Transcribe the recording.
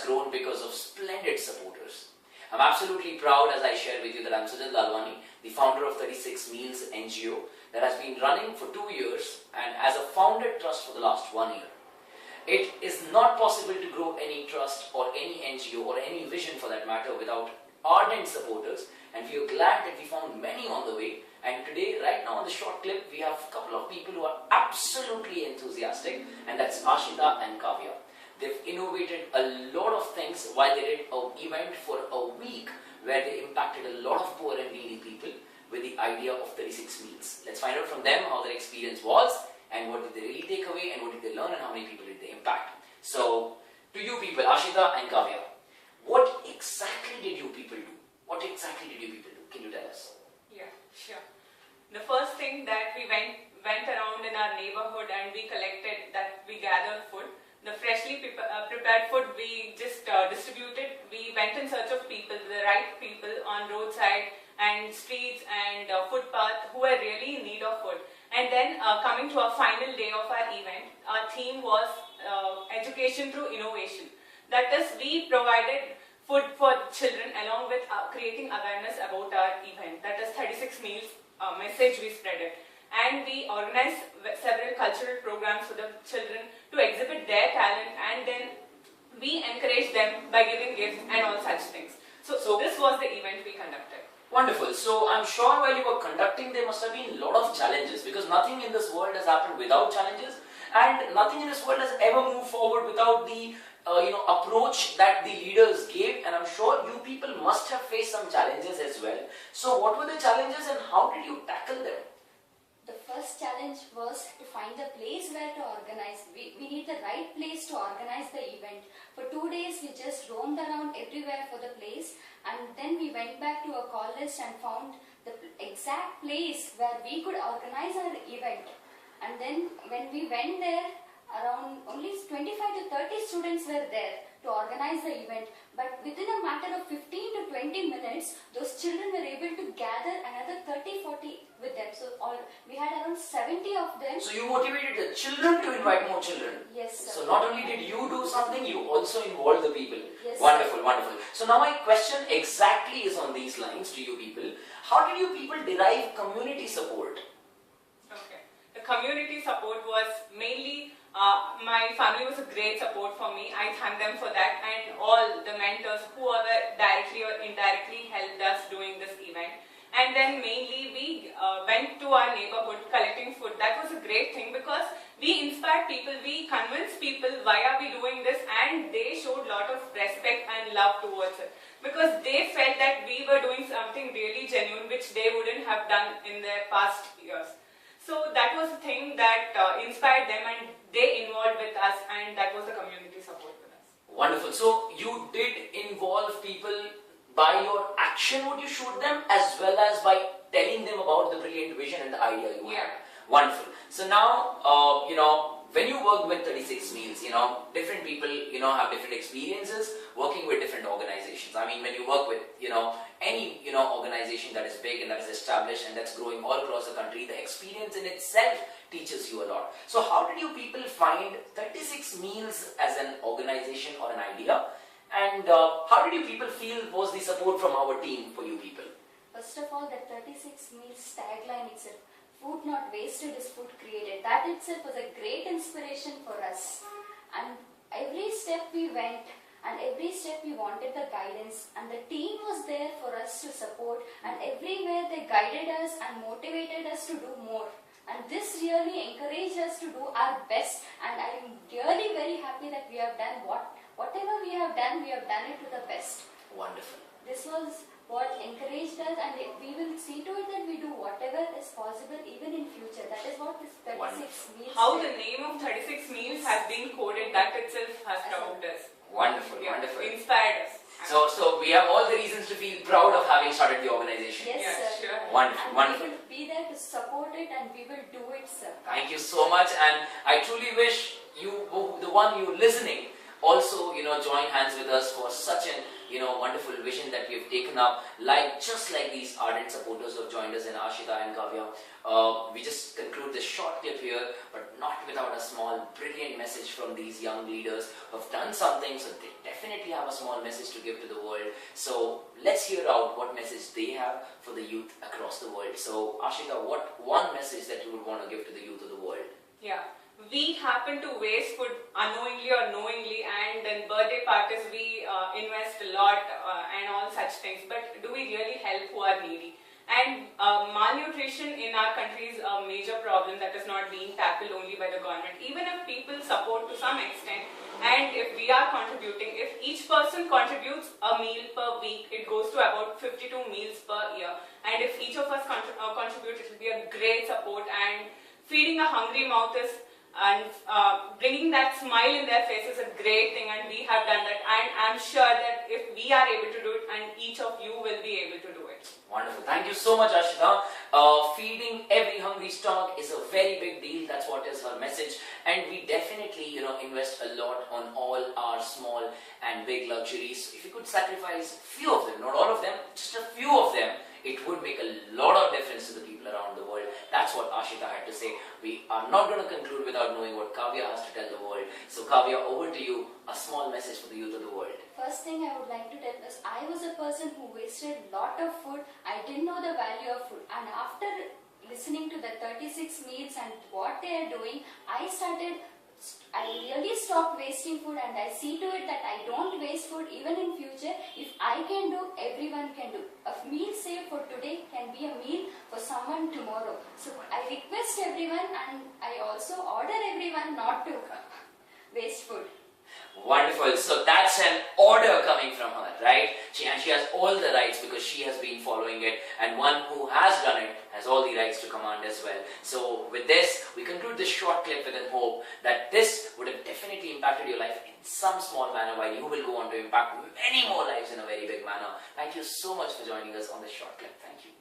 grown because of splendid supporters. I'm absolutely proud, as I shared with you, that I'm Sujat Lalwani, the founder of 36 Meals NGO that has been running for 2 years and as a founded trust for the last 1 year. It is not possible to grow any trust or any NGO or any vision for that matter without ardent supporters, and we are glad that we found many on the way. And today, right now on the short clip, we have a couple of people who are absolutely enthusiastic, and that's Ashita and Kavya. They've innovated a lot of things while they did an event for a week where they impacted a lot of poor and needy people with the idea of 36 meals. Let's find out from them how their experience was and what did they really take away and what did they learn and how many people did they impact. So, to you people, Ashita and Kavya, what exactly did you people do? What exactly did you people do? Can you tell us? Yeah, sure. The first thing that we went around in our neighborhood and we collected that we gathered food. The freshly prepared food we just distributed. We went in search of people, the right people on roadside and streets and footpath who were really in need of food. And then coming to our final day of our event, our theme was education through innovation. That is, we provided food for children along with creating awareness about our event. That is 36 meals message we spread it. And we organized several cultural programs for the children to exhibit their talent, and then we encouraged them by giving gifts and all such things. So this was the event we conducted. Wonderful. So I'm sure while you were conducting there must have been a lot of challenges, because nothing in this world has happened without challenges, and nothing in this world has ever moved forward without the approach that the leaders gave, and I'm sure you people must have faced some challenges as well. So what were the challenges and how did you tackle them? The first challenge was to find a place where to organize. We need the right place to organize the event. For 2 days we just roamed around everywhere for the place, and then we went back to a call list and found the exact place where we could organize our event. And then when we went there, around only 25 to 30 students were there to organize the event, but within a matter of 15 to 20 minutes, those children were able to gather another 30-40 with them. So we had around 70 of them. So you motivated the children to invite more children? Yes, sir. So not only did you do something, you also involved the people. Yes, wonderful, sir. wonderful. So now my question exactly is on these lines to you people. How did you people derive community support? Okay. The community support was mainly my family was a great support for me. I thank them for that, and all the mentors, whoever directly or indirectly helped us doing this event. And then mainly we went to our neighborhood collecting food. That was a great thing because we inspired people, we convinced people why are we doing this, and they showed a lot of respect and love towards it because they felt that we were doing something really genuine which they wouldn't have done in their past years. So that was the thing that inspired them, and they involved with us, and that was the community support with us. Wonderful. So you did involve people by your action, what you showed them, as well as by telling them about the brilliant vision and the idea you had. Wonderful. So now, when you work with 36 Meals, different people, have different experiences working with different organizations. I mean, when you work with, any, organization that is big and that is established and that's growing all across the country, the experience in itself teaches you a lot. So how did you people find 36 Meals as an organization or an idea? And how did you people feel was the support from our team for you people? First of all, that 36 Meals tagline itself, food not wasted is food created. That itself was a great inspiration for us. And every step we went and every step we wanted the guidance, and the team was there for us to support, and everywhere they guided us and motivated us to do more. And this really encouraged us to do our best, and I'm really very happy that we have done whatever we have done it to the best. Wonderful. This was what encouraged us, and we will see to it that we do whatever is possible even in future. That is what this 36 Meals. How the name of 36 Meals has been coded, that itself has taught us. Wonderful, wonderful. Inspired us. So we have all the reasons to feel proud of having started the organization. Yes, sir. Sure. Wonderful, And wonderful. we will be there to support it, and we will do it, sir. Thank you so much, and I truly wish you, the one you listening, also, join hands with us for such an, wonderful vision that we've taken up. Just like these ardent supporters who have joined us in Ashita and Kavya. We just conclude this short clip here, but not without a small, brilliant message from these young leaders who have done something, so they definitely have a small message to give to the world. So let's hear out what message they have for the youth across the world. So Ashita, what one message that you would want to give to the youth of the world? Yeah. We happen to waste food unknowingly or knowingly, and in birthday parties we invest a lot and all such things. But do we really help who are needy? And malnutrition in our country is a major problem that is not being tackled only by the government. Even if people support to some extent, and if we are contributing, if each person contributes a meal per week, it goes to about 52 meals per year. And if each of us contribute, it will be a great support. And feeding a hungry mouth is and bringing that smile in their face is a great thing, and we have done that, and I'm sure that if we are able to do it, and each of you will be able to do it. Wonderful. Thank you so much, Ashita. Feeding every hungry stomach is a very big deal. That's what is her message. And we definitely, invest a lot on all our small and big luxuries. If you could sacrifice few of them, not all of them, just a few of them, it would make a lot of difference to the people around the world. That's what Ashita had to say. We are not going to conclude without knowing what Kavya has to tell the world. So Kavya, over to you, a small message for the youth of the world. First thing I would like to tell is I was a person who wasted a lot of food. I didn't know the value of food, and after listening to the 36 meals and what they are doing, I really stopped wasting food, and I see to it that I don't waste food even in future. If I can do, everyone can do. A meal saved for today can be a meal for someone tomorrow. So I request everyone, and I also order everyone not to waste food. Wonderful. So that's an order coming from her, right? And she has all the rights because she has been following it, and one who has done it has all the rights to command as well. So with this, we conclude this short clip with a hope that this would have definitely impacted your life in some small manner, while you will go on to impact many more lives in a very big manner. Thank you so much for joining us on this short clip. Thank you.